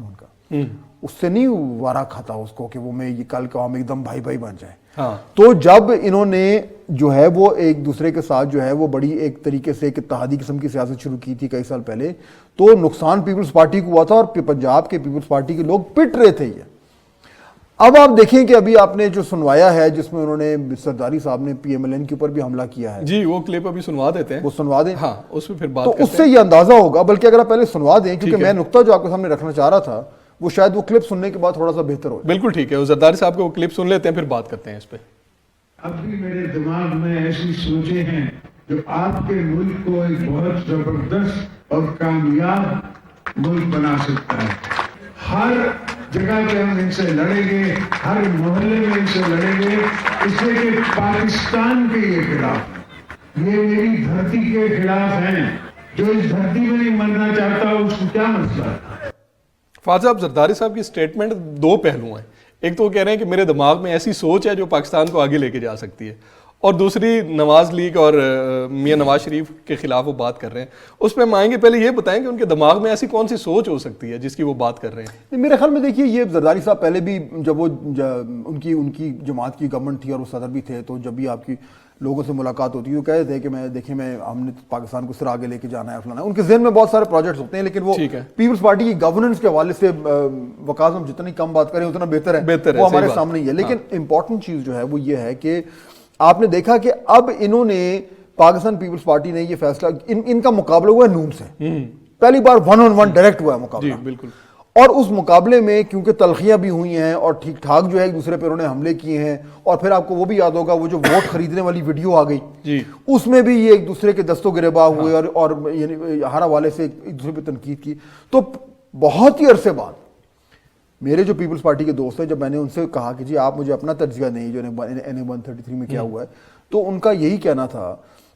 ان کا, اس سے نہیں وارا کھاتا اس کو کہ وہ میں یہ کل کا ہم ایک دم بھائی بھائی بن جائیں. تو جب انہوں نے جو ہے وہ ایک دوسرے کے ساتھ جو ہے وہ بڑی ایک طریقے سے ایک اتحادی قسم کی سیاست شروع کی تھی کئی سال پہلے, تو نقصان پیپلز پارٹی کو ہوا تھا اور پنجاب کے پیپلز پارٹی کے لوگ پٹ رہے تھے. یہ اب آپ دیکھیں کہ ابھی آپ نے جو سنوایا ہے جس میں انہوں نے زرداری صاحب نے پی ایم ایل این کے اوپر بھی حملہ کیا ہے, جی وہ کلپ ابھی سنوا دیتے ہیں, وہ سنوا دیں. ہاں اس میں پھر بات تو اس سے یہ اندازہ ہوگا, بلکہ اگر آپ پہلے سنوا دیں, کیونکہ میں نقطہ جو آپ کے سامنے رکھنا چاہ رہا تھا وہ شاید وہ کلپ سننے کے بعد تھوڑا سا بہتر ہو. بالکل ٹھیک ہے, وہ زرداری صاحب کو وہ کلپ سن لیتے ہیں پھر بات کرتے ہیں اس پہ. اب بھی میرے دماغ میں ایسی سوچیں ہیں جو آپ کے ملک کو ایک بہت زبردست اور کامیاب ملک بنا سکتا ہے. ہر جگہ پہ ہم ان سے لڑیں گے, ہر محلے میں ان سے لڑیں گے, اس لیے کہ پاکستان کے یہ خلاف ہیں, یہ میری دھرتی کے خلاف ہیں. جو اس دھرتی میں نہیں مرنا چاہتا اس کو کیا مسئلہ ہے. فاضل صاحب, زرداری صاحب کی سٹیٹمنٹ دو پہلو ہیں. ایک تو وہ کہہ رہے ہیں کہ میرے دماغ میں ایسی سوچ ہے جو پاکستان کو آگے لے کے جا سکتی ہے, اور دوسری نواز لیگ اور میاں نواز شریف کے خلاف وہ بات کر رہے ہیں. اس پہ ہم آئیں گے, پہلے یہ بتائیں کہ ان کے دماغ میں ایسی کون سی سوچ ہو سکتی ہے جس کی وہ بات کر رہے ہیں. میرے خیال میں دیکھیے یہ زرداری صاحب پہلے بھی جب وہ ان کی جماعت کی گورنمنٹ تھی اور وہ صدر بھی تھے, تو جب بھی آپ کی لوگوں سے ملاقات ہوتی ہے وہ کہتے تھے کہ ہم نے پاکستان کو سر آگے لے کے جانا ہے فلانا. ان کے ذہن میں بہت سارے پروجیکٹس ہوتے ہیں, لیکن وہ پیپلز پارٹی کی گورننس کے حوالے سے وقاص ہم جتنی کم بات کریں اتنا بہتر ہے, وہ ہمارے سامنے ہی ہے. لیکن امپورٹنٹ چیز جو ہے وہ یہ ہے کہ آپ نے دیکھا کہ اب انہوں نے پاکستان پیپلز پارٹی نے یہ فیصلہ, ان کا مقابلہ ہوا ہے نون سے, پہلی بار 1-on-1 ڈائریکٹ ہوا ہے مقابلہ. بالکل. اور اس مقابلے میں کیونکہ تلخیاں بھی ہوئی ہیں اور ٹھیک ٹھاک جو ہے ایک دوسرے پہ انہوں نے حملے کیے ہیں, اور پھر آپ کو وہ بھی یاد ہوگا وہ جو ووٹ خریدنے والی ویڈیو آ گئی, اس میں بھی یہ ایک دوسرے کے دست و گریباں ہوئے اور یعنی ہر حوالے سے ایک دوسرے پہ تنقید کی. تو بہت ہی عرصے بعد میرے جو پیپلز پارٹی کے دوست ہیں, جب میں نے ان سے کہا کہ جی آپ مجھے اپنا تجزیہ دیں جو NA-133 میں کیا ہوا ہے, تو ان کا یہی کہنا تھا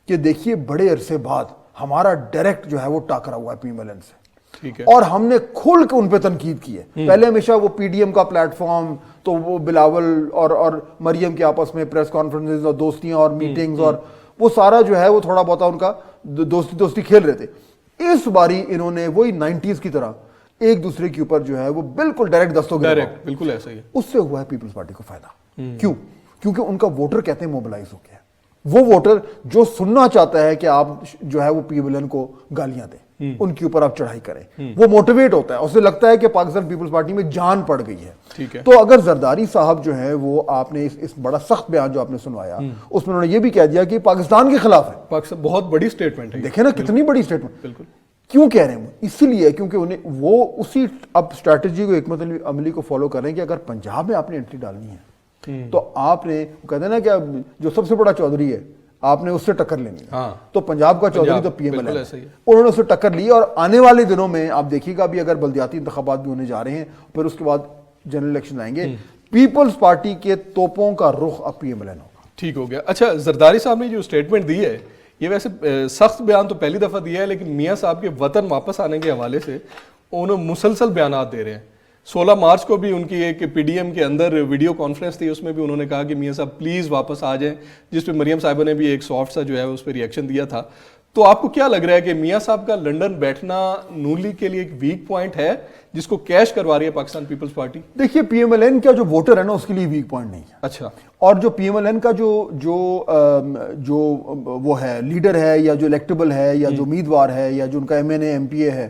کہ دیکھیے بڑے عرصے بعد ہمارا ڈائریکٹ جو ہے وہ ٹاکرا ہوا ہے پی ایم ایل این سے, اور ہم نے کھل کے ان پہ تنقید کی ہے. پہلے ہمیشہ وہ پی ڈی ایم کا پلیٹ فارم, تو وہ بلاول اور مریم کے آپس میں پریس کانفرنسز اور دوستیاں اور میٹنگز, اور وہ سارا جو ہے وہ تھوڑا بہت ان کا دوستی کھیل رہے تھے. اس باری انہوں نے وہی 90s کی طرح ایک دوسرے کے اوپر جو ہے وہ بالکل ڈائریکٹ دستوں ڈائریکٹ, بالکل ایسا ہی ہے. اس سے ہوا ہے پیپلز پارٹی کو فائدہ. کیوں؟ کیونکہ ان کا ووٹر کہتے ہیں موبلائز ہو گیا. وہ ووٹر جو سننا چاہتا ہے کہ آپ جو ہے وہ پی ایم ایل این کو گالیاں دیں, ان کے اوپر آپ چڑھائی کریں, وہ موٹیویٹ ہوتا ہے, اسے لگتا ہے کہ پاکستان پیپلز پارٹی میں جان پڑ گئی ہے. تو اگر زرداری صاحب جو ہے وہ آپ نے اس بڑا سخت بیان جو آپ نے سنوایا, اس میں انہوں نے یہ بھی کہہ دیا کہ پاکستان کے خلاف ہے. پاکستان بہت بڑی سٹیٹمنٹ ہے, دیکھیں نا کتنی بڑی سٹیٹمنٹ. بالکل. کیوں کہہ رہے ہیں وہ؟ اسی لیے کیونکہ انہیں وہ اسی اب اسٹریٹجی کو حکمت عملی کو فالو کر رہے ہیں کہ اگر پنجاب میں آپ نے انٹری ڈالنی ہے تو آپ نے کہتے ہیں نا کہ جو سب سے بڑا چودھری ہے آپ نے اس سے ٹکر لینی ہے, تو پنجاب کا چودھری تو پی ایم ایل این, انہوں نے اس سے ٹکر لی. اور آنے والے دنوں میں آپ دیکھیے گا بھی اگر بلدیاتی انتخابات بھی ہونے جا رہے ہیں, پھر اس کے بعد جنرل الیکشن آئیں گے, پیپلز پارٹی کے توپوں کا رخ اب پی ایم ایل این ہوگا. ٹھیک ہو گیا. اچھا, زرداری صاحب نے جو اسٹیٹمنٹ دی ہے یہ ویسے سخت بیان تو پہلی دفعہ دیا ہے, لیکن میاں صاحب کے وطن واپس آنے کے حوالے سے انہوں مسلسل بیانات دے رہے ہیں. 16 مارچ کو بھی ان کی ایک پی ڈی ایم کے اندر ویڈیو کانفرنس تھی, اس میں بھی انہوں نے کہا کہ میاں صاحب پلیز واپس آ جائیں, جس پہ مریم صاحبہ نے بھی ایک سافٹ سا جو ہے اس پہ ریئیکشن دیا تھا. تو آپ کو کیا لگ رہا ہے کہ میاں صاحب کا لنڈن بیٹھنا نون لیگ کے لیے ایک ویک پوائنٹ ہے جس کو کیش کروا رہی ہے پاکستان پیپلز پارٹی؟ دیکھیے پی ایم ایل این کا جو ووٹر ہے نا اس کے لیے ویک پوائنٹ نہیں ہے. اچھا. اور جو پی ایم ایل این کا جو وہ ہے لیڈر ہے یا جو الیکٹیبل ہے یا جو امیدوار ہے یا جو ان کا M N A M P A ہے,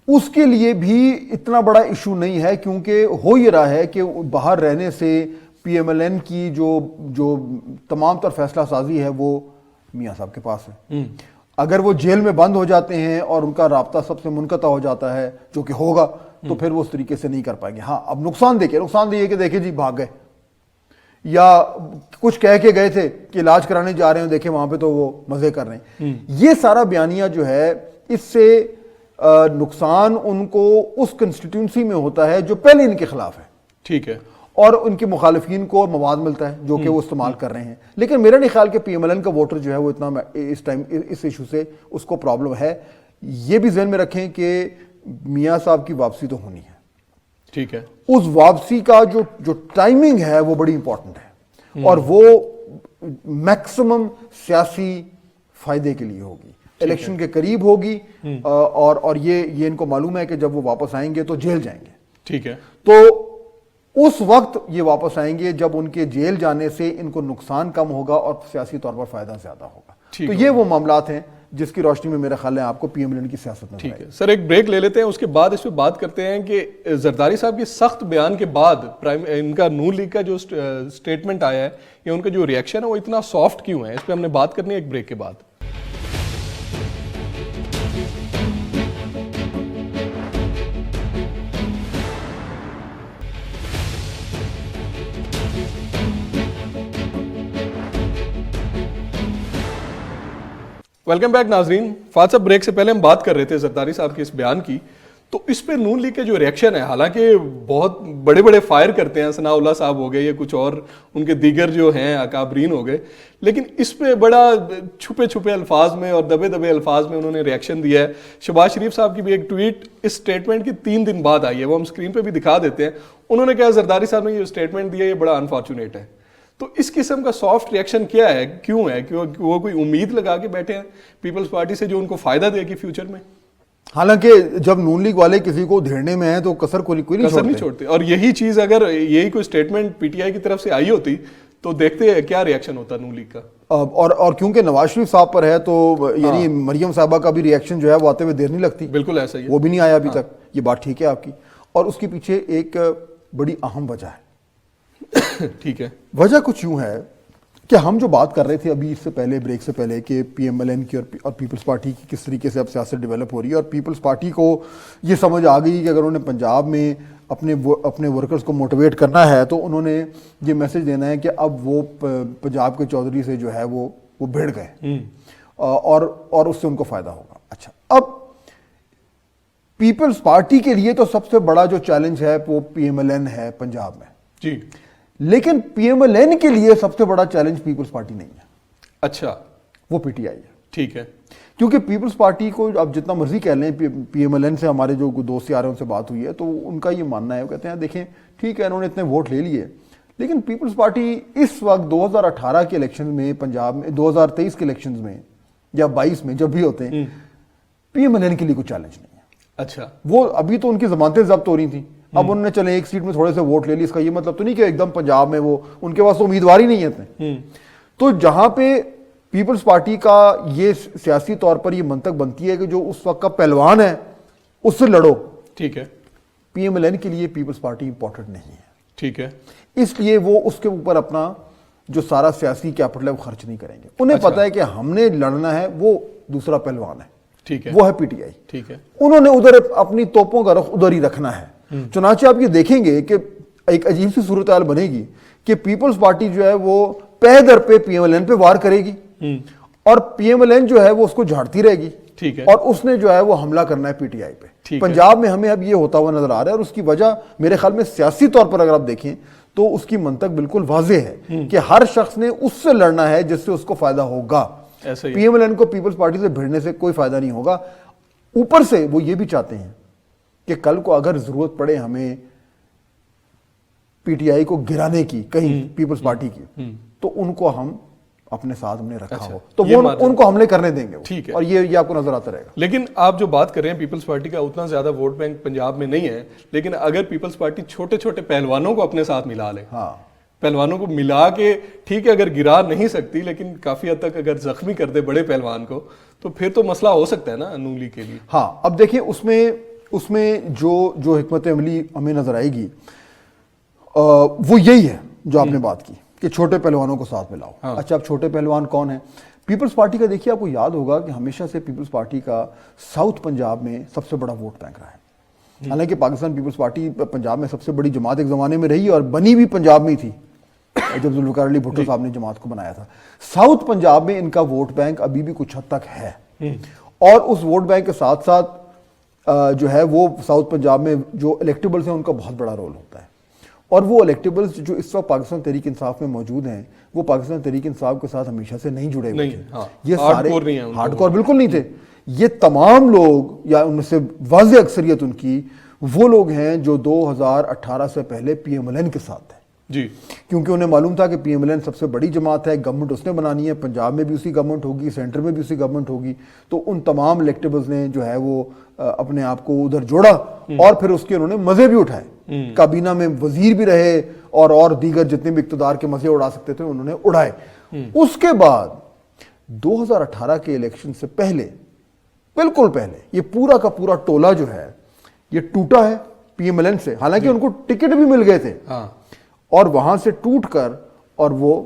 اس کے لیے بھی اتنا بڑا ایشو نہیں ہے, کیونکہ ہو یہ رہا ہے کہ باہر رہنے سے پی ایم ایل این کی جو تمام تر فیصلہ سازی ہے وہ میاں صاحب کے پاس ہے. اگر وہ جیل میں بند ہو جاتے ہیں اور ان کا رابطہ سب سے منقطع ہو جاتا ہے, جو کہ ہوگا, تو پھر وہ اس طریقے سے نہیں کر پائیں گے. ہاں اب نقصان دیکھیں کہ دیکھیں جی بھاگ گئے, یا کچھ کہہ کے گئے تھے کہ علاج کرانے جا رہے ہیں, دیکھیں وہاں پہ تو وہ مزے کر رہے ہیں. یہ سارا بیانیہ جو ہے اس سے نقصان ان کو اس کنسٹیٹیونسی میں ہوتا ہے جو پہلے ان کے خلاف ہے. ٹھیک ہے. اور ان کے مخالفین کو مواد ملتا ہے جو کہ وہ استعمال کر رہے ہیں. لیکن میرا نہیں خیال کہ پی ایم ایل این کا ووٹر جو ہے وہ اتنا اس ٹائم اس ایشو سے اس کو پرابلم ہے. یہ بھی ذہن میں رکھیں کہ میاں صاحب کی واپسی تو ہونی ہے. ٹھیک ہے. اس واپسی کا جو ٹائمنگ ہے وہ بڑی امپورٹنٹ ہے, اور وہ میکسیمم سیاسی فائدے کے لیے ہوگی, الیکشن کے قریب ہوگی, اور یہ ان کو معلوم ہے کہ جب وہ واپس آئیں گے تو جیل جائیں گے. ٹھیک ہے. تو اس وقت یہ واپس آئیں گے جب ان کے جیل جانے سے ان کو نقصان کم ہوگا اور سیاسی طور پر فائدہ زیادہ ہوگا. تو یہ وہ معاملات ہیں جس کی روشنی میں میرا خیال ہے آپ کو پی ایم ایل این کی سیاست میں. ٹھیک ہے سر, ایک بریک لے لیتے ہیں, اس کے بعد اس پہ بات کرتے ہیں کہ زرداری صاحب کے سخت بیان کے بعد ان کا نون لیگ کا جو سٹیٹمنٹ آیا ہے یا ان کا جو ریئیکشن ہے وہ اتنا سافٹ کیوں ہے, اس پہ ہم نے بات کرنی ہے ایک بریک کے بعد. ویلکم بیک ناظرین. فات صاحب, بریک سے پہلے ہم بات کر رہے تھے زرداری صاحب کے اس بیان کی, تو اس پہ نون لیگ کے جو ریئیکشن ہے, حالانکہ بہت بڑے بڑے فائر کرتے ہیں, ثناء اللہ صاحب ہو گئے یا کچھ اور ان کے دیگر جو ہیں اکابرین ہو گئے, لیکن اس پہ بڑا چھپے چھپے الفاظ میں اور دبے دبے الفاظ میں انہوں نے ریئیکشن دیا ہے. شہباز شریف صاحب کی بھی ایک ٹویٹ اس سٹیٹمنٹ کی 3 دن بعد آئی ہے, وہ ہم اسکرین پہ بھی دکھا دیتے ہیں. انہوں نے کہا زرداری صاحب نے یہ سٹیٹمنٹ دیا, یہ بڑا انفارچونیٹ ہے. تو اس قسم کا سافٹ ریئیکشن کیا ہے, کیوں ہے, وہ کوئی امید لگا کے بیٹھے ہیں پیپلز پارٹی سے جو ان کو فائدہ دے گی فیوچر میں؟ حالانکہ جب نون لیگ والے کسی کو دھیڑنے میں ہیں تو کسر کوئی نہیں چھوڑتے. اور یہی چیز اگر یہی کوئی سٹیٹمنٹ پی ٹی آئی کی طرف سے آئی ہوتی تو دیکھتے ہیں کیا ریئیکشن ہوتا نون لیگ کا. اور کیونکہ نواز شریف صاحب پر ہے تو یعنی مریم صاحبہ کا بھی ریئیکشن جو ہے وہ آتے ہوئے دیر نہیں لگتی. بالکل ایسا ہی, وہ بھی نہیں آیا ابھی تک. یہ بات ٹھیک ہے آپ کی, اور اس کے پیچھے ایک بڑی اہم وجہ ہے. ٹھیک ہے, وجہ کچھ یوں ہے کہ ہم جو بات کر رہے تھے ابھی اس سے پہلے, بریک سے پہلے, کہ پی ایم ایل این کی اور پیپلز پارٹی کی کس طریقے سے اب سیاست ڈیولپ ہو رہی ہے, اور پیپلز پارٹی کو یہ سمجھ آ گئی کہ اگر انہوں نے پنجاب میں اپنے ورکرز کو موٹیویٹ کرنا ہے تو انہوں نے یہ میسج دینا ہے کہ اب وہ پنجاب کے چودھری سے جو ہے وہ بھیڑ گئے اور اس سے ان کو فائدہ ہوگا. اچھا, اب پیپلز پارٹی کے لیے تو سب سے بڑا جو چیلنج ہے وہ پی ایم ایل این ہے پنجاب میں جی, لیکن پی ایم ایل این کے لیے سب سے بڑا چیلنج پیپلز پارٹی نہیں ہے. اچھا, وہ پی ٹی آئی ہے. ٹھیک ہے, کیونکہ پیپلز پارٹی کو اب جتنا مرضی کہہ لیں, پی ایم ایل این سے ہمارے جو دوست یار ہیں ان سے بات ہوئی ہے تو ان کا یہ ماننا ہے, وہ کہتے ہیں دیکھیں ٹھیک ہے انہوں نے اتنے ووٹ لے لیے, لیکن پیپلز پارٹی اس وقت 2018 کے الیکشن میں پنجاب میں, 2023 کے الیکشنز میں یا 22 میں جب بھی ہوتے ہیں, پی ایم ایل این کے لیے کوئی چیلنج نہیں ہے. اچھا, وہ ابھی تو ان کی ضمانتیں ضبط ہو رہی تھیں, اب انہوں نے چلے ایک سیٹ میں تھوڑے سے ووٹ لے لی, اس کا یہ مطلب تو نہیں کہ ایک دم پنجاب میں وہ ان کے پاس امیدوار ہی نہیں ہے اتنے. تو جہاں پہ پیپلز پارٹی کا یہ سیاسی طور پر یہ منطق بنتی ہے کہ جو اس وقت کا پہلوان ہے اس سے لڑو. ٹھیک ہے, پی ایم ایل این کے لیے پیپلز پارٹی امپورٹنٹ نہیں ہے. ٹھیک ہے, اس لیے وہ اس کے اوپر اپنا جو سارا سیاسی کیپٹل ہے وہ خرچ نہیں کریں گے. انہیں پتا ہے کہ ہم نے لڑنا ہے, وہ دوسرا پہلوان ہے, ٹھیک ہے, وہ ہے پی ٹی آئی. ٹھیک ہے, انہوں نے ادھر اپنی توپوں کا رخ ادھر ہی رکھنا ہے. چنانچہ آپ یہ دیکھیں گے کہ ایک عجیب سی صورتحال بنے گی کہ پیپلز پارٹی جو ہے وہ پہ در پہ پی ایم ایل این پہ وار کرے گی اور پی ایم ایل این جو ہے وہ اس کو جھاڑتی رہے گی. ٹھیک ہے, اور اس نے جو ہے وہ حملہ کرنا ہے پی ٹی آئی پہ. پنجاب میں ہمیں اب یہ ہوتا ہوا نظر آ رہا ہے, اور اس کی وجہ میرے خیال میں سیاسی طور پر اگر آپ دیکھیں تو اس کی منطق بالکل واضح ہے کہ ہر شخص نے اس سے لڑنا ہے جس سے اس کو فائدہ ہوگا. پی ایم ایل این کو پیپلز پارٹی سے بھیڑنے سے کوئی فائدہ نہیں ہوگا. اوپر سے وہ یہ بھی چاہتے ہیں کہ کل کو اگر ضرورت پڑے ہمیں پی ٹی آئی کو گرانے کی کہیں پیپلز پارٹی کی, تو ان کو ہم اپنے ساتھ ہم نے رکھا ہو تو وہ ان کو حملے کرنے دیں گے. ٹھیک ہے, اور یہ آپ کو نظر آتا رہے گا. لیکن آپ جو بات کر رہے ہیں پیپلز پارٹی کا اتنا زیادہ ووٹ بینک پنجاب میں نہیں ہے, لیکن اگر پیپلز پارٹی چھوٹے چھوٹے پہلوانوں کو اپنے ساتھ ملا لے, پہلوانوں کو ملا کے, ٹھیک ہے اگر گرا نہیں سکتی لیکن کافی حد تک اگر زخمی کر دے بڑے پہلوان کو, تو پھر تو مسئلہ ہو سکتا ہے نا نون لیگ کے لیے. ہاں, اب دیکھیں اس میں جو حکمت عملی ہمیں نظر آئے گی وہ یہی ہے جو آپ نے بات کی کہ چھوٹے پہلوانوں کو ساتھ ملاؤ. اچھا, اب چھوٹے پہلوان کون ہیں؟ پیپلز پارٹی کا دیکھیے, آپ کو یاد ہوگا کہ ہمیشہ سے پیپلز پارٹی کا ساؤتھ پنجاب میں سب سے بڑا ووٹ بینک رہا ہے. حالانکہ پاکستان پیپلز پارٹی پنجاب میں سب سے بڑی جماعت ایک زمانے میں رہی اور بنی بھی پنجاب میں تھی جب ذوالفقار علی بھٹو صاحب نے جماعت کو بنایا تھا. ساؤتھ پنجاب میں ان کا ووٹ بینک ابھی بھی کچھ حد تک ہے, اور اس ووٹ بینک کے ساتھ ساتھ جو ہے وہ ساؤتھ پنجاب میں جو الیکٹیبلز ہیں ان کا بہت بڑا رول ہوتا ہے. اور وہ الیکٹیبلز جو اس وقت پاکستان تحریک انصاف میں موجود ہیں وہ پاکستان تحریک انصاف کے ساتھ ہمیشہ سے نہیں جڑے ہوئے تھے. یہ سارے ہارڈ کور بالکل نہیں تھے. یہ تمام لوگ یا ان میں سے واضح اکثریت ان کی وہ لوگ ہیں جو 2018 سے پہلے پی ایم ایل این کے ساتھ تھے. جی کیونکہ انہیں معلوم تھا کہ پی ایم ایل این سب سے بڑی جماعت ہے, گورنمنٹ اس نے بنانی ہے, پنجاب میں بھی اسی گورنمنٹ ہوگی, سینٹر میں بھی اسی گورنمنٹ ہوگی, تو ان تمام الیکٹیبلز نے جو ہے وہ اپنے آپ کو ادھر جوڑا اور پھر اس کے انہوں نے مزے بھی اٹھائے, کابینہ میں وزیر بھی رہے اور دیگر جتنے بھی اقتدار کے مزے اڑا سکتے تھے انہوں نے اڑائے. اس کے بعد 2018 کے الیکشن سے پہلے, بالکل پہلے, یہ پورا کا پورا ٹولہ جو ہے یہ ٹوٹا ہے پی ایم ایل این سے, حالانکہ ان کو ٹکٹ بھی مل گئے تھے, اور وہاں سے ٹوٹ کر اور وہ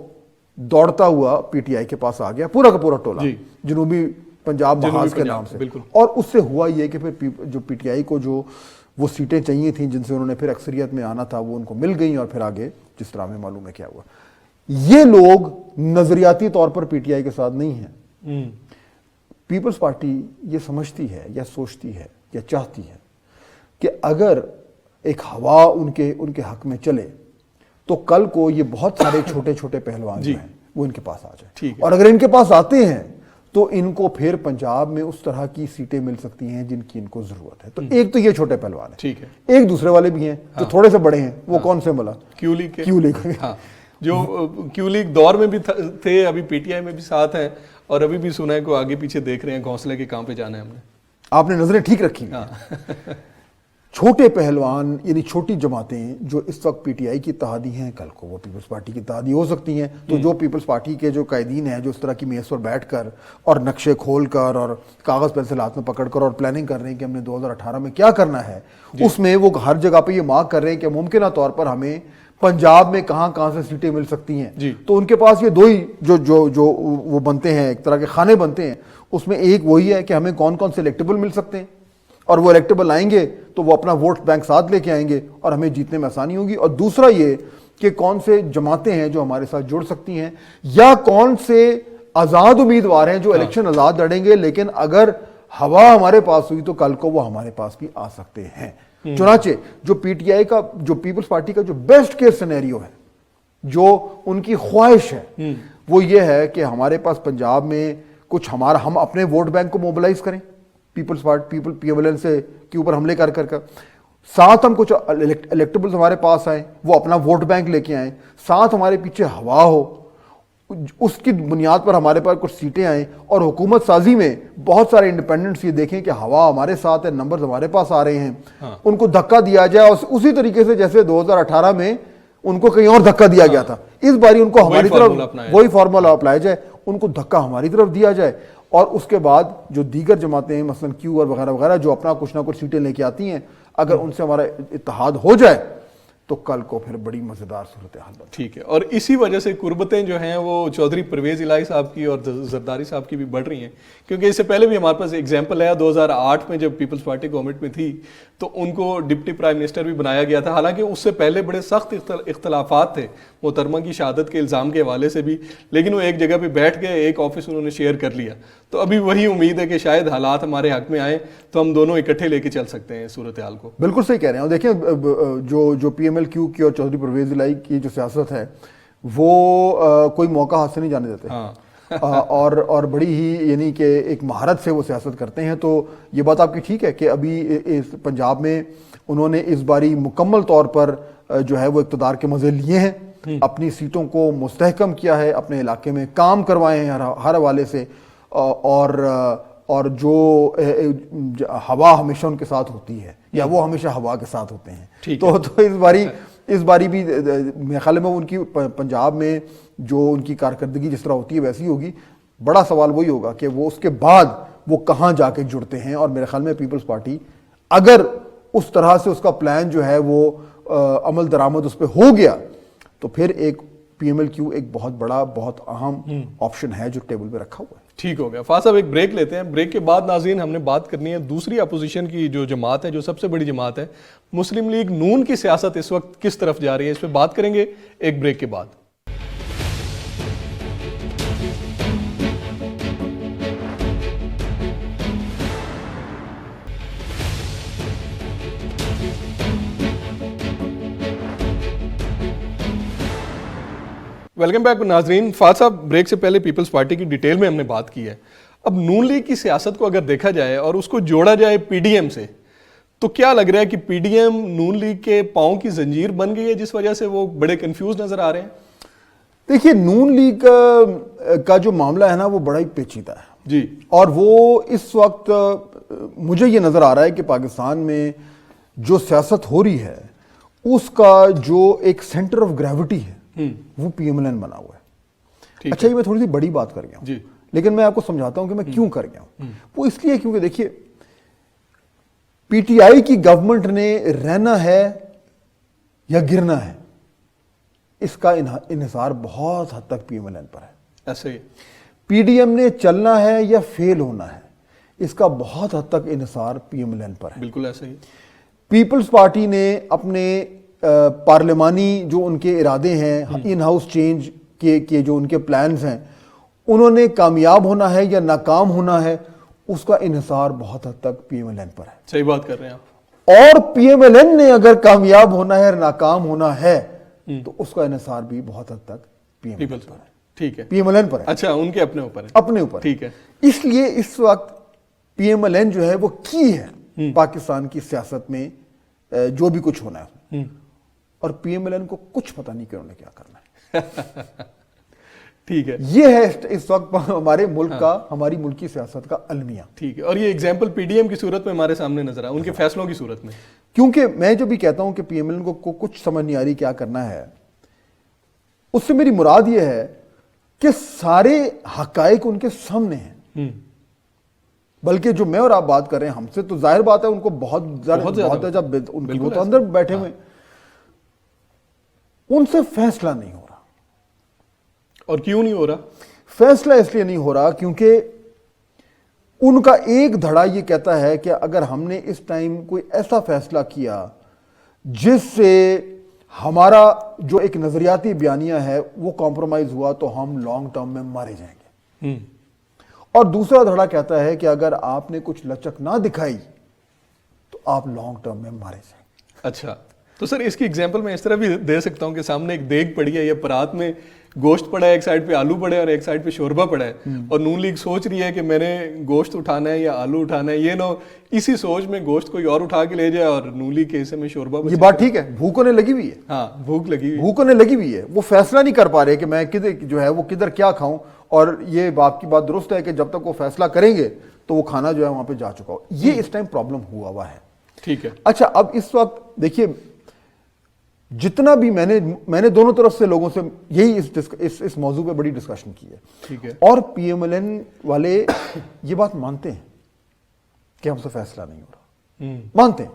دوڑتا ہوا پی ٹی آئی کے پاس آ گیا, پورا کا پورا ٹولہ جنوبی پنجاب محاذ کے نام سے. اور اس سے ہوا یہ کہ پھر جو پی ٹی آئی کو جو وہ سیٹیں چاہیے تھیں جن سے انہوں نے پھر اکثریت میں آنا تھا وہ ان کو مل گئیں, اور پھر آگے جس طرح میں معلوم ہے کیا ہوا. یہ لوگ نظریاتی طور پر پی ٹی آئی کے ساتھ نہیں ہیں. پیپلز پارٹی یہ سمجھتی ہے یا سوچتی ہے یا چاہتی ہے کہ اگر ایک ہوا ان کے حق میں چلے تو کل کو یہ بہت سارے چھوٹے چھوٹے پہلوان جو ہیں وہ ان کے پاس آ جائیں, اور اگر ان کے پاس آتے ہیں تو ان کو پھر پنجاب میں اس طرح کی سیٹیں مل سکتی ہیں جن کی ان کو ضرورت ہے. تو ایک تو یہ چھوٹے پہلوان ہیں, ایک دوسرے والے بھی ہیں جو تھوڑے سے بڑے ہیں, وہ کون سے ملا کیو لیگ جو کیو لیگ دور میں بھی تھے, ابھی پی ٹی آئی میں بھی ساتھ ہیں, اور ابھی بھی سنا ہے کہ آگے پیچھے دیکھ رہے ہیں, گھونسلے کے کام پہ جانا ہے ہم نے. آپ نے نظریں ٹھیک رکھی. چھوٹے پہلوان یعنی چھوٹی جماعتیں جو اس وقت پی ٹی آئی کی اتحادی ہیں, کل کو وہ پیپلز پارٹی کی اتحادی ہو سکتی ہیں. تو جو پیپلز پارٹی کے جو قائدین ہیں جو اس طرح کی میز پر بیٹھ کر اور نقشے کھول کر اور کاغذ پینسل ہاتھ میں پکڑ کر اور پلاننگ کر رہے ہیں کہ ہم نے 2018 میں کیا کرنا ہے, اس میں وہ ہر جگہ پہ یہ مارک کر رہے ہیں کہ ممکنہ طور پر ہمیں پنجاب میں کہاں کہاں سے سیٹیں مل سکتی ہیں. تو ان کے پاس یہ دو ہی جو وہ بنتے ہیں, ایک طرح کے کھانے بنتے ہیں. اس میں ایک وہی ہے کہ ہمیں کون کون سے الیکٹیبل مل سکتے ہیں, اور وہ الیکٹیبل آئیں گے تو وہ اپنا ووٹ بینک ساتھ لے کے آئیں گے اور ہمیں جیتنے میں آسانی ہوگی. اور دوسرا یہ کہ کون سے جماعتیں ہیں جو ہمارے ساتھ جڑ سکتی ہیں, یا کون سے آزاد امیدوار ہیں جو الیکشن آزاد لڑیں گے, لیکن اگر ہوا ہمارے پاس ہوئی تو کل کو وہ ہمارے پاس بھی آ سکتے ہیں. چنانچہ جو پی ٹی آئی کا, جو پیپلز پارٹی کا جو بیسٹ کیس سینیریو ہے, جو ان کی خواہش ہے, وہ یہ ہے کہ ہمارے پاس پنجاب میں کچھ ہم اپنے ووٹ بینک کو موبلائز کریں, Peoples Party P M L N سے کے اوپر حملے کر ساتھ ہم کچھ الیکٹیبلز ہمارے پاس آئیں, وہ اپنا ووٹ بینک لے کے آئیں, ساتھ ہمارے پیچھے ہوا ہو, اس کی بنیاد پر ہمارے پاس کچھ سیٹیں آئیں, اور حکومت سازی میں بہت سارے انڈیپینڈنٹس یہ دیکھیں کہ ہوا ہمارے ساتھ ہے, نمبرز ہمارے پاس آ رہے ہیں, ان کو دھکا دیا جائے, اور اسی طریقے سے جیسے 2018 میں ان کو کہیں اور دھکا دیا گیا تھا, اس باری ان کو ہماری طرف وہی فارمولا اپلایا جائے, ان کو دھکا ہماری طرف دیا جائے. اور اس کے بعد جو دیگر جماعتیں ہیں مثلا کیو اور وغیرہ وغیرہ جو اپنا کچھ نہ کچھ سیٹیں لے کے آتی ہیں, اگر ان سے ہمارا اتحاد ہو جائے تو کل کو پھر بڑی مزیدار صورتحال بنتی ہے. ٹھیک ہے, اور اسی وجہ سے قربتیں جو ہیں وہ چودھری پرویز الہی صاحب کی اور زرداری صاحب کی بھی بڑھ رہی ہیں, کیونکہ اس سے پہلے بھی ہمارے پاس ایگزامپل ہے 2008 میں جب پیپلز پارٹی گورنمنٹ میں تھی تو ان کو ڈپٹی پرائم منسٹر بھی بنایا گیا تھا, حالانکہ اس سے پہلے بڑے سخت اختلافات تھے محترمہ کی شہادت کے الزام کے حوالے سے بھی, لیکن وہ ایک جگہ پہ بیٹھ گئے, ایک آفس انہوں نے شیئر کر لیا. تو ابھی وہی امید ہے کہ شاید حالات ہمارے حق میں آئیں تو ہم دونوں اکٹھے لے کے چل سکتے ہیں صورتحال کو. بالکل صحیح کہہ رہے ہیں. اور دیکھیں جو پی ایم ایل کیو کی اور چودھری پرویز الہی کی جو سیاست ہے وہ کوئی موقع ہاتھ سے نہیں جانے دیتے, اور بڑی ہی یعنی کہ ایک مہارت سے وہ سیاست کرتے ہیں. تو یہ بات آپ کی ٹھیک ہے کہ ابھی اس پنجاب میں انہوں نے اس باری مکمل طور پر جو ہے وہ اقتدار کے مزے لیے ہیں, اپنی سیٹوں کو مستحکم کیا ہے, اپنے علاقے میں کام کروائے ہیں ہر حوالے سے, اور جو ہوا ہمیشہ ان کے ساتھ ہوتی ہے یا وہ ہمیشہ ہوا کے ساتھ ہوتے ہیں. تو اس باری بھی میرے خیال میں ان کی پنجاب میں جو ان کی کارکردگی جس طرح ہوتی ہے ویسی ہوگی. بڑا سوال وہی ہوگا کہ وہ اس کے بعد وہ کہاں جا کے جڑتے ہیں, اور میرے خیال میں پیپلز پارٹی اگر اس طرح سے اس کا پلان جو ہے وہ عمل درآمد اس پہ ہو گیا تو پھر ایک پی ایم ایل کیو ایک بہت بڑا بہت اہم آپشن ہے جو ٹیبل پہ رکھا ہوا ہے. ٹھیک ہو گیا. فاضل صاحب ایک بریک لیتے ہیں, بریک کے بعد ناظرین ہم نے بات کرنی ہے دوسری اپوزیشن کی جو جماعت ہے, جو سب سے بڑی جماعت ہے مسلم لیگ نون کی سیاست اس وقت کس طرف جا رہی ہے, اس پہ بات کریں گے ایک بریک کے بعد. ویلکم بیک ناظرین. فاضل صاحب بریک سے پہلے پیپلز پارٹی کی ڈیٹیل میں ہم نے بات کی ہے. اب نون لیگ کی سیاست کو اگر دیکھا جائے اور اس کو جوڑا جائے پی ڈی ایم سے تو کیا لگ رہا ہے کہ پی ڈی ایم نون لیگ کے پاؤں کی زنجیر بن گئی ہے جس وجہ سے وہ بڑے کنفیوز نظر آ رہے ہیں؟ دیکھیے نون لیگ کا جو معاملہ ہے نا وہ بڑا ہی پیچیدہ ہے جی، اور وہ اس وقت مجھے یہ نظر آ رہا ہے کہ پاکستان میں جو سیاست ہو رہی ہے اس کا جو ایک سینٹر آف گریوٹی ہے وہ پی ایم ایل این بنا ہوا ہے. اچھا یہ میں تھوڑی سی بڑی بات کر گیا ہوں جی، لیکن میں آپ کو سمجھاتا ہوں کہ میں کیوں کر گیا ہوں. وہ اس لیے کیونکہ دیکھیے پی ٹی آئی کی گورنمنٹ نے رہنا ہے یا گرنا ہے اس کا انحصار بہت حد تک پی ایم ایل این پر ہے. ایسے ہی پی ڈی ایم نے چلنا ہے یا فیل ہونا ہے اس کا بہت حد تک انحصار پی ایم ایل این پر ہے. بالکل ایسے ہی. پیپلز پارٹی نے اپنے پارلیمانی جو ان کے ارادے ہیں ان ہاؤس چینج کے جو ان کے پلانز ہیں انہوں نے کامیاب ہونا ہے یا ناکام ہونا ہے اس کا انحصار بہت حد تک پی ایم ایل این پر ہے. صحیح بات کر رہے ہیں آپ. اور پی ایم ایل این نے اگر کامیاب ہونا ہے اور ناکام ہونا ہے تو اس کا انحصار بھی بہت حد تک پی ایم ایل این پر ہے. ٹھیک ہے. پی ایم ایل این پر ہے. اچھا ان کے اپنے اوپر ہے. اپنے اوپر. ٹھیک ہے. اس لیے اس وقت پی ایم ایل این جو ہے وہ کی ہے پاکستان کی سیاست میں جو بھی کچھ ہونا ہے اور پی ایم ایل این کو کچھ پتہ نہیں کہ انہوں نے کیا کرنا ہے. ٹھیک ہے. یہ ہے اس وقت ہمارے ملک کا ہماری ملکی سیاست کا المیہ. ٹھیک ہے. اور یہ ایگزامپل پی ڈی ایم کی صورت میں ہمارے سامنے نظر آ ان کے فیصلوں کی صورت میں. کیونکہ میں جو بھی کہتا ہوں کہ پی ایم ایل این کو کچھ سمجھ نہیں آ رہی کیا کرنا ہے اس سے میری مراد یہ ہے کہ سارے حقائق ان کے سامنے ہیں بلکہ جو میں اور آپ بات کر رہے ہیں ہم سے تو ظاہر بات ہے ان کو بہت ہے جب ان کی وہ تو اندر بیٹھے ہوئے ان سے فیصلہ نہیں ہو رہا. اور کیوں نہیں ہو رہا؟ فیصلہ اس لیے نہیں ہو رہا کیونکہ ان کا ایک دھڑا یہ کہتا ہے کہ اگر ہم نے اس ٹائم کوئی ایسا فیصلہ کیا جس سے ہمارا جو ایک نظریاتی بیانیہ ہے وہ کمپرومائز ہوا تو ہم لانگ ٹرم میں مارے جائیں گے. اور دوسرا دھڑا کہتا ہے کہ اگر آپ نے کچھ لچک نہ دکھائی تو آپ لانگ ٹرم میں مارے جائیں گے. اچھا تو سر اس کی ایگزامپل میں اس طرح بھی دے سکتا ہوں کہ سامنے ایک دیگ پڑی ہے یا پرات میں گوشت پڑا ہے, ایک سائڈ پہ آلو پڑے اور ایک سائڈ پہ شوربہ پڑا ہے, اور نون لیگ سوچ رہی ہے کہ میں نے گوشت اٹھانا ہے یا آلو اٹھانا ہے, یہ نہ اسی سوچ میں گوشت کوئی اور اٹھا کے لے جائے اور نون لیگ کے حصے میں شوربہ. یہ بات ٹھیک ہے, بھوک انہیں لگی ہوئی ہے. ہاں بھوک لگی ہوئی, بھوک انہیں لگی ہوئی ہے, وہ فیصلہ نہیں کر پا رہے کہ میں کدھر جو ہے وہ کدھر کیا کھاؤں. اور یہ آپ کی بات درست ہے کہ جب تک وہ فیصلہ کریں گے تو وہ کھانا جو ہے وہاں پہ جا چکا ہو. یہ اس ٹائم پرابلم ہوا ہے. ٹھیک ہے. اچھا اب اس وقت دیکھیے جتنا بھی میں نے دونوں طرف سے لوگوں سے یہی اس موضوع پہ بڑی ڈسکشن کی ہے. ٹھیک ہے. اور پی ایم ایل این والے یہ بات مانتے ہیں کہ ہم سے فیصلہ نہیں ہو رہا, مانتے ہیں,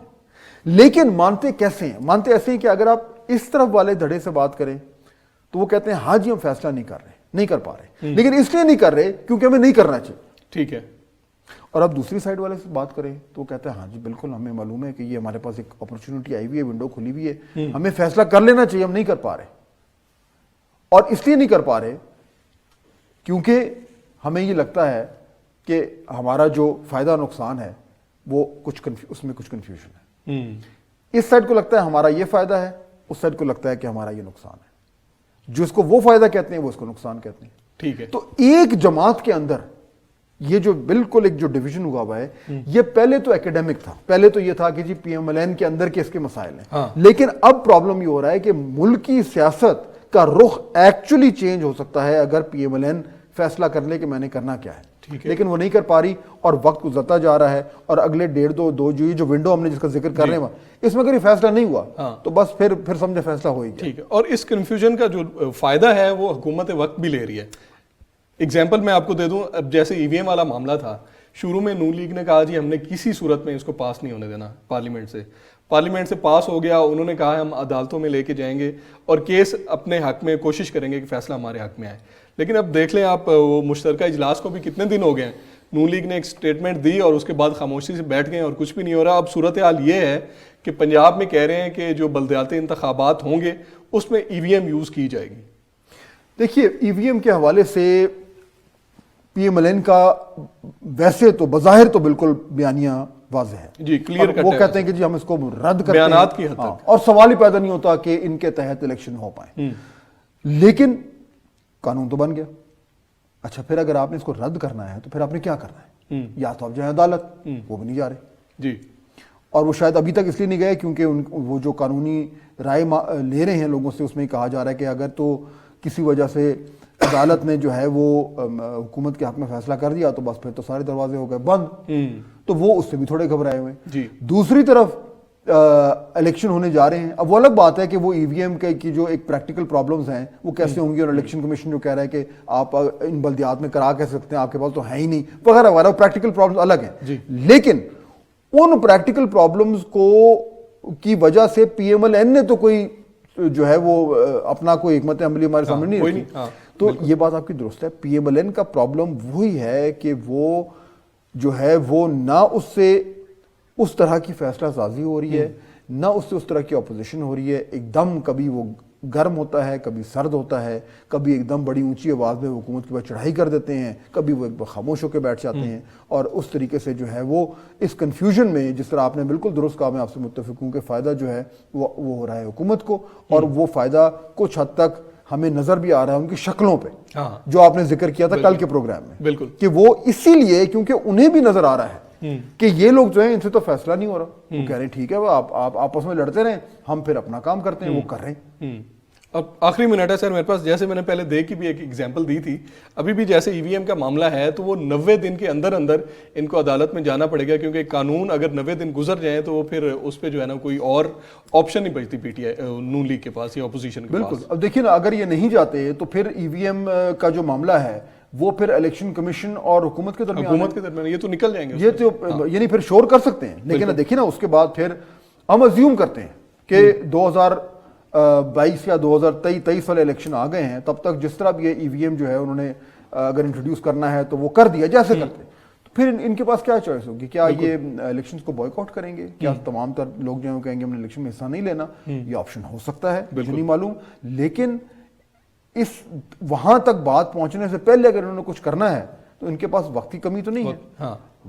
لیکن مانتے کیسے ہیں؟ مانتے ایسے ہیں کہ اگر آپ اس طرف والے دھڑے سے بات کریں تو وہ کہتے ہیں ہاں جی ہم فیصلہ نہیں کر رہے, نہیں کر پا رہے, لیکن اس لیے نہیں کر رہے کیونکہ ہمیں نہیں کرنا چاہیے. ٹھیک ہے. اور اب دوسری سائڈ والے سے بات کریں تو وہ کہتا ہے ہاں جی بالکل ہمیں معلوم ہے کہ یہ ہمارے پاس ایک اپرچونٹی آئی ہوئی ہے, ونڈو کھلی ہوئی ہے, ہمیں فیصلہ کر لینا چاہیے, ہم نہیں کر پا رہے. اور اس لیے نہیں کر پا رہے کیونکہ ہمیں یہ لگتا ہے کہ ہمارا جو فائدہ نقصان ہے وہ اس میں کچھ کنفیوژن ہے. اس سائڈ کو لگتا ہے ہمارا یہ فائدہ ہے, اس سائڈ کو لگتا ہے کہ ہمارا یہ نقصان ہے. جو اس کو وہ فائدہ کہتے ہیں وہ اس کو نقصان کہتے ہیں. ٹھیک ہے. تو ایک جماعت کے اندر یہ جو بالکل ایک جو ڈویژن ہوا ہوا ہے, یہ پہلے تو ایکیڈیمک تھا, پہلے تو یہ تھا کہ جی پی ایم ایل این کے اندر کے اس کے مسائل ہیں, لیکن اب پرابلم یہ ہو رہا ہے کہ ملکی سیاست کا رخ ایکچولی چینج ہو سکتا ہے اگر پی ایم ایل این فیصلہ کر لے کہ میں نے کرنا کیا ہے, لیکن وہ نہیں کر پا رہی اور وقت گزرتا جا رہا ہے. اور اگلے ڈیڑھ دو جو ونڈو ہم نے جس کا ذکر کر رہے ہیں اس میں اگر یہ فیصلہ نہیں ہوا تو بس پھر سمجھے فیصلہ ہو ہی گیا. ٹھیک ہے. اور اس کنفیوژن کا جو فائدہ ہے وہ حکومت وقت بھی لے رہی ہے. ایگزامپل میں آپ کو دے دوں, اب جیسے ای وی ایم والا معاملہ تھا, شروع میں نون لیگ نے کہا جی ہم نے کسی صورت میں اس کو پاس نہیں ہونے دینا پارلیمنٹ سے پاس ہو گیا. انہوں نے کہا ہم عدالتوں میں لے کے جائیں گے اور کیس اپنے حق میں کوشش کریں گے کہ فیصلہ ہمارے حق میں آئے. لیکن اب دیکھ لیں آپ, وہ مشترکہ اجلاس کو بھی کتنے دن ہو گئے ہیں, نون لیگ نے ایک سٹیٹمنٹ دی اور اس کے بعد خاموشی سے بیٹھ گئے اور کچھ بھی نہیں ہو رہا. اب صورتحال یہ ہے کہ پنجاب میں کہہ رہے ہیں کہ جو بلدیاتی انتخابات ہوں گے اس میں ای وی ایم یوز کی جائے گی. دیکھیے ای وی ایم کے حوالے سے پی ایم ایل این کا ویسے تو بظاہر تو بالکل بیانیہ واضح ہے جی, کلیئر کٹ ہے. وہ کہتے ہیں کہ جی ہم اس کو رد کرتے ہیں بیانات کی حد تک, اور سوال ہی پیدا نہیں ہوتا کہ ان کے تحت الیکشن ہو پائیں. لیکن قانون تو بن گیا. اچھا پھر اگر آپ نے اس کو رد کرنا ہے تو پھر آپ نے کیا کرنا ہے؟ یا تو آپ جائیں عدالت, وہ بھی نہیں جا رہے جی, اور وہ شاید ابھی تک اس لیے نہیں گئے کیونکہ وہ جو قانونی رائے لے رہے ہیں لوگوں سے، اس میں کہا جا رہا ہے کہ اگر تو کسی وجہ سے عدالت نے جو ہے وہ حکومت کے حق میں فیصلہ کر دیا تو بس پھر تو سارے دروازے ہو گئے بند، تو وہ اس سے بھی تھوڑے گھبرائے ہوئے ہیں۔ جی دوسری طرف الیکشن ہونے جا رہے ہیں، اب وہ الگ بات ہے کہ وہ ای وی ایم کی جو ایک پریکٹیکل پرابلمز ہیں وہ کیسے ہوں گی، اور الیکشن کمیشن جو کہہ رہا ہے کہ آپ ان بلدیات میں کرا کیسے سکتے ہیں، آپ کے پاس تو ہے ہی نہیں وغیرہ وغیرہ، پریکٹیکل پرابلمز الگ ہیں۔ لیکن ان پریکٹیکل پرابلمز کی وجہ سے پی ایم ایل این نے تو کوئی جو ہے وہ اپنا کوئی حکمت عملی ہمارے سامنے نہیں رکھی۔ تو یہ بات آپ کی درست ہے، پی ایم ایل این کا پرابلم وہی ہے کہ وہ جو ہے وہ نہ اس سے اس طرح کی فیصلہ سازی ہو رہی ہے، نہ اس سے اس طرح کی اپوزیشن ہو رہی ہے، ایک دم کبھی وہ گرم ہوتا ہے، کبھی سرد ہوتا ہے، کبھی ایک دم بڑی اونچی آواز میں حکومت کے بعد چڑھائی کر دیتے ہیں، کبھی وہ ایک خاموش ہو کے بیٹھ جاتے ہیں، اور اس طریقے سے جو ہے وہ اس کنفیوژن میں، جس طرح آپ نے بالکل درست کہا، میں آپ سے متفق ہوں کہ فائدہ جو ہے وہ ہو رہا ہے حکومت کو، اور وہ فائدہ کچھ حد تک ہمیں نظر بھی آ رہا ہے ان کی شکلوں پہ، جو آپ نے ذکر کیا تھا کل کے پروگرام میں، کہ وہ اسی لیے کیونکہ انہیں بھی نظر آ رہا ہے کہ یہ لوگ جو ہیں ان سے تو فیصلہ نہیں ہو رہا، وہ کہہ رہے ہیں ٹھیک ہے وہ آپ آپس میں لڑتے رہیں، ہم پھر اپنا کام کرتے ہیں، وہ کر رہے ہیں۔ اب آخری منٹ ہے سر میرے پاس، جیسے میں نے پہلے دے کی بھی ایک ایگزامپل دی تھی، ابھی بھی جیسے ای وی ایم کا معاملہ ہے تو وہ 90 دن کے اندر اندر ان کو عدالت میں جانا پڑے گا، کیونکہ قانون اگر 90 دن گزر جائیں تو وہ پھر اس پہ جو ہے نا کوئی اور آپشن نہیں بچتی P T I known league کے پاس یا اپوزیشن کے پاس۔ بالکل، اب دیکھیے نا، اگر یہ نہیں جاتے تو پھر ای وی ایم کا جو معاملہ ہے وہ پھر الیکشن کمیشن اور حکومت کے درمیان یہ تو نکل جائیں گے، یہ تو یعنی پھر شور کر سکتے ہیں، لیکن دیکھیے نا اس کے بعد پھر ہم ازیوم کرتے ہیں کہ 2022 یا 2023 والے الیکشن آ گئے ہیں، تب تک جس طرح بھی یہ ای وی ایم جو ہے انہوں نے اگر انٹروڈیوس کرنا ہے تو وہ کر دیا جیسے کرتے ہیں، تو پھر ان کے پاس کیا چوائس ہوگی؟ کیا یہ الیکشنز کو بوائے کاٹ کریں گے؟ کیا تمام تر لوگ جو ہیں کہیں گے ہم نے الیکشن میں حصہ نہیں لینا؟ یہ آپشن ہو سکتا ہے، مجھے نہیں معلوم، لیکن اس وہاں تک بات پہنچنے سے پہلے اگر انہوں نے کچھ کرنا ہے تو ان کے پاس وقت کی کمی تو نہیں ہے،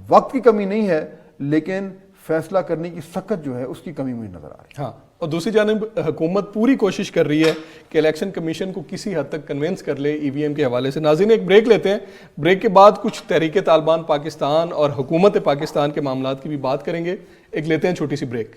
وقت کی کمی نہیں ہے، لیکن فیصلہ کرنے کی سخت جو ہے اس کی کمی مجھے نظر آ رہی ہے۔ ہاں، اور دوسری جانب حکومت پوری کوشش کر رہی ہے کہ الیکشن کمیشن کو کسی حد تک کنونس کر لے ای وی ایم کے حوالے سے۔ ناظرین ایک بریک لیتے ہیں، بریک کے بعد کچھ تحریک طالبان پاکستان اور حکومت پاکستان کے معاملات کی بھی بات کریں گے، ایک لیتے ہیں چھوٹی سی بریک۔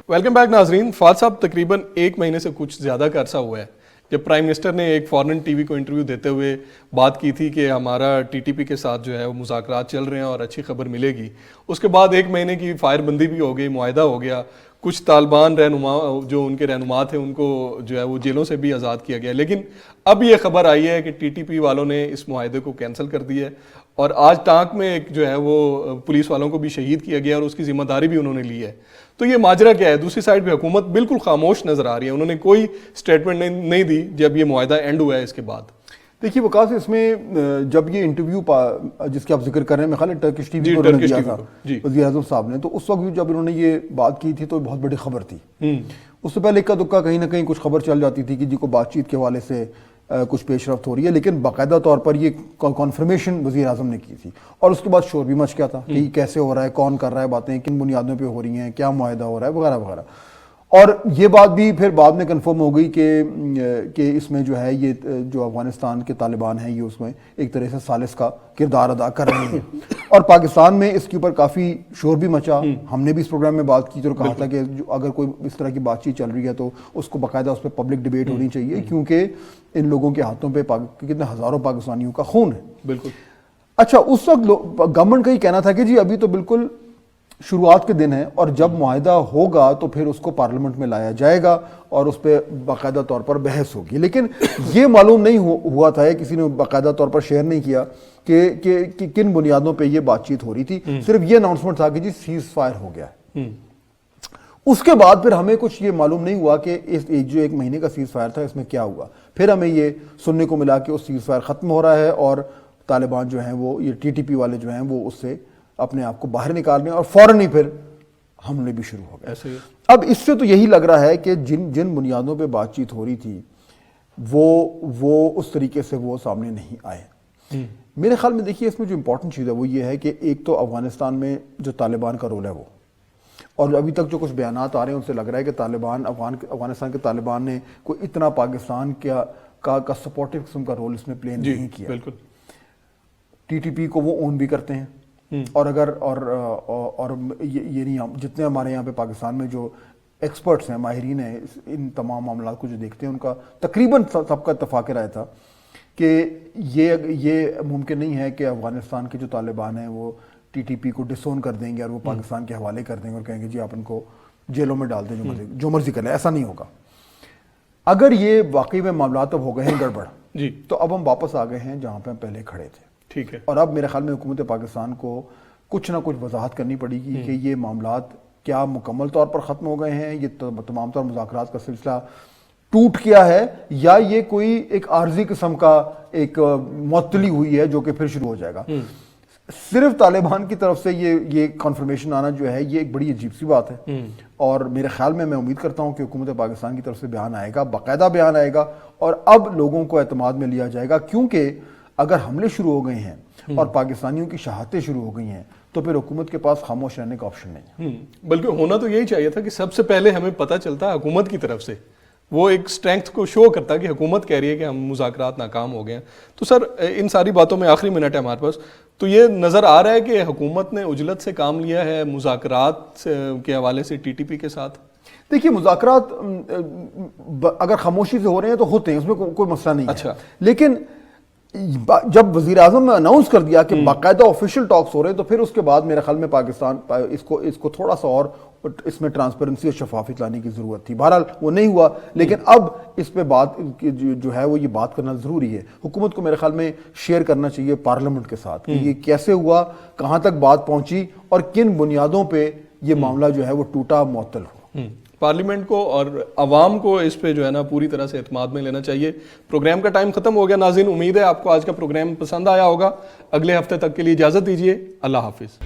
ویلکم بیک ناظرین۔ فہد صاحب تقریباً 1 مہینے سے کچھ زیادہ کا عرصہ ہوا ہے جب پرائم منسٹر نے ایک فارن ٹی وی کو انٹرویو دیتے ہوئے بات کی تھی کہ ہمارا ٹی ٹی پی کے ساتھ جو ہے وہ مذاکرات چل رہے ہیں اور اچھی خبر ملے گی۔ اس کے بعد 1 مہینے کی فائر بندی بھی ہو گئی، معاہدہ ہو گیا، کچھ طالبان رہنما جو ان کے رہنما تھے ان کو جو ہے وہ جیلوں سے بھی آزاد کیا گیا، لیکن اب یہ خبر آئی ہے کہ ٹی ٹی پی والوں نے اس معاہدے کو کینسل کر دیا ہے، اور آج ٹانک میں ایک جو ہے وہ پولیس والوں کو بھی شہید کیا گیا اور اس کی ذمہ داری بھی انہوں نے لی ہے۔ تو یہ ماجرا کیا ہے؟ دوسری سائڈ پہ حکومت بالکل خاموش نظر آ رہی ہے، انہوں نے کوئی سٹیٹمنٹ نہیں دی جب یہ معاہدہ اینڈ ہوا ہے اس کے بعد۔ دیکھیے وقاص، اس میں جب یہ انٹرویو جس کے آپ ذکر کر رہے ہیں، میں خیال ٹرکش ٹی وی کو دیا تھا وزیر اعظم صاحب نے، تو اس وقت بھی جب انہوں نے یہ بات کی تھی تو بہت بڑی خبر تھی۔ اس سے پہلے اکا دکا کہیں نہ کہیں کچھ خبر چل جاتی تھی کہ جی کو بات چیت کے حوالے سے کچھ پیش رفت ہو رہی ہے، لیکن باقاعدہ طور پر یہ کانفرمیشن وزیر اعظم نے کی تھی، اور اس کے بعد شور بھی مچ گیا تھا کہ یہ کیسے ہو رہا ہے، کون کر رہا ہے باتیں، کن بنیادوں پہ ہو رہی ہیں، کیا معاہدہ ہو رہا ہے وغیرہ وغیرہ۔ اور یہ بات بھی پھر بعد میں کنفرم ہو گئی کہ اس میں جو ہے یہ جو افغانستان کے طالبان ہیں یہ اس میں ایک طرح سے ثالث کا کردار ادا کر رہے ہیں، اور پاکستان میں اس کے اوپر کافی شور بھی مچا۔ ہم نے بھی اس پروگرام میں بات کی تو کہا تھا کہ اگر کوئی اس طرح کی بات چیت چل رہی ہے تو اس کو باقاعدہ اس پہ پبلک ڈیبیٹ ہونی چاہیے، کیونکہ ان لوگوں کے ہاتھوں پہ کتنے ہزاروں پاکستانیوں کا خون ہے۔ بالکل۔ اچھا، اس وقت گورنمنٹ کا یہ کہنا تھا کہ جی ابھی تو بالکل شروعات کے دن ہیں، اور جب معاہدہ ہوگا تو پھر اس کو پارلیمنٹ میں لایا جائے گا اور اس پہ باقاعدہ طور پر بحث ہوگی، لیکن یہ معلوم نہیں ہوا تھا، کسی نے باقاعدہ طور پر شیئر نہیں کیا کہ کن بنیادوں پہ یہ بات چیت ہو رہی تھی، صرف یہ اناؤنسمنٹ تھا کہ جی سیز فائر ہو گیا ہے۔ اس کے بعد پھر ہمیں کچھ یہ معلوم نہیں ہوا کہ اس جو 1 مہینے کا سیز فائر تھا اس میں کیا ہوا۔ پھر ہمیں یہ سننے کو ملا کہ اس سیز فائر ختم ہو رہا ہے اور طالبان جو ہیں وہ یہ ٹی ٹی پی والے جو ہیں وہ اس سے اپنے آپ کو باہر نکال رہے ہیں، اور فوراً ہی پھر حملے بھی شروع ہو گئے۔ اب اس سے تو یہی لگ رہا ہے کہ جن بنیادوں پہ بات چیت ہو رہی تھی وہ اس طریقے سے وہ سامنے نہیں آئے۔ میرے خیال میں دیکھیے اس میں جو امپورٹنٹ چیز ہے وہ یہ ہے کہ ایک تو افغانستان میں جو طالبان کا رول ہے وہ، اور ابھی تک جو کچھ بیانات آ رہے ہیں ان سے لگ رہا ہے کہ طالبان افغانستان کے طالبان نے کوئی اتنا پاکستان کا سپورٹو قسم کا رول اس میں پلے نہیں کیا. بالکل. ٹی ٹی پی کو وہ اون بھی کرتے ہیں, اور اگر اور یہ نہیں, جتنے ہمارے یہاں پہ پاکستان میں جو ایکسپرٹس ہیں, ماہرین ہیں ان تمام معاملات کو جو دیکھتے ہیں, ان کا تقریباً سب کا اتفاق رائے تھا کہ یہ ممکن نہیں ہے کہ افغانستان کے جو طالبان ہیں وہ ٹی ٹی پی کو ڈسون کر دیں گے اور وہ پاکستان کے حوالے کر دیں گے اور کہیں گے جی آپ ان کو جیلوں میں ڈال دیں, جو مرضی کر لیں. ایسا نہیں ہوگا. اگر یہ واقعی میں معاملات اب ہو گئے ہیں گڑبڑ, جی, تو اب ہم واپس آ گئے ہیں جہاں پہ ہم پہلے کھڑے تھے. ٹھیک ہے. اور اب میرے خیال میں حکومت پاکستان کو کچھ نہ کچھ وضاحت کرنی پڑے گی کہ یہ معاملات کیا مکمل طور پر ختم ہو گئے ہیں, یہ تمام طور مذاکرات کا سلسلہ ٹوٹ کیا ہے, یا یہ کوئی ایک عارضی قسم کا ایک معطلی ہوئی ہے جو کہ پھر شروع ہو جائے گا. صرف طالبان کی طرف سے یہ کنفرمیشن آنا جو ہے یہ ایک بڑی عجیب سی بات ہے, اور میرے خیال میں امید کرتا ہوں کہ حکومت پاکستان کی طرف سے بیان آئے گا, باقاعدہ بیان آئے گا, اور اب لوگوں کو اعتماد میں لیا جائے گا, کیونکہ اگر حملے شروع ہو گئے ہیں اور پاکستانیوں کی شہادتیں شروع ہو گئی ہیں تو پھر حکومت کے پاس خاموش رہنے کا آپشن نہیں ہے. بلکہ ہونا تو یہی چاہیے تھا کہ سب سے پہلے ہمیں پتہ چلتا ہے حکومت کی طرف سے, وہ ایک سٹرینگتھ کو شو کرتا ہے کہ حکومت کہہ رہی ہے کہ ہم مذاکرات ناکام ہو گئے ہیں. تو سر ان ساری باتوں میں آخری منٹ ہے ہمارے پاس, تو یہ نظر آ رہا ہے کہ حکومت نے عجلت سے کام لیا ہے مذاکرات کے حوالے سے ٹی ٹی پی کے ساتھ. دیکھیے مذاکرات اگر خاموشی سے ہو رہے ہیں تو ہوتے ہیں, اس میں کوئی مسئلہ نہیں ہے, لیکن جب وزیر اعظم نے اناؤنس کر دیا کہ باقاعدہ آفیشیل ٹاکس ہو رہے ہیں تو پھر اس کے بعد میرے خیال میں پاکستان اس کو تھوڑا سا اور اس میں ٹرانسپیرنسی اور شفافیت لانے کی ضرورت تھی. بہرحال وہ نہیں ہوا, لیکن اب اس پہ بات جو ہے وہ یہ بات کرنا ضروری ہے. حکومت کو میرے خیال میں شیئر کرنا چاہیے پارلیمنٹ کے ساتھ کہ یہ کیسے ہوا, کہاں تک بات پہنچی اور کن بنیادوں پہ یہ معاملہ جو ہے وہ ٹوٹا, معطل ہوا. پارلیمنٹ کو اور عوام کو اس پہ جو ہے نا پوری طرح سے اعتماد میں لینا چاہیے. پروگرام کا ٹائم ختم ہو گیا. ناظرین, امید ہے آپ کو آج کا پروگرام پسند آیا ہوگا. اگلے ہفتے تک کے لیے اجازت دیجیے. اللہ حافظ.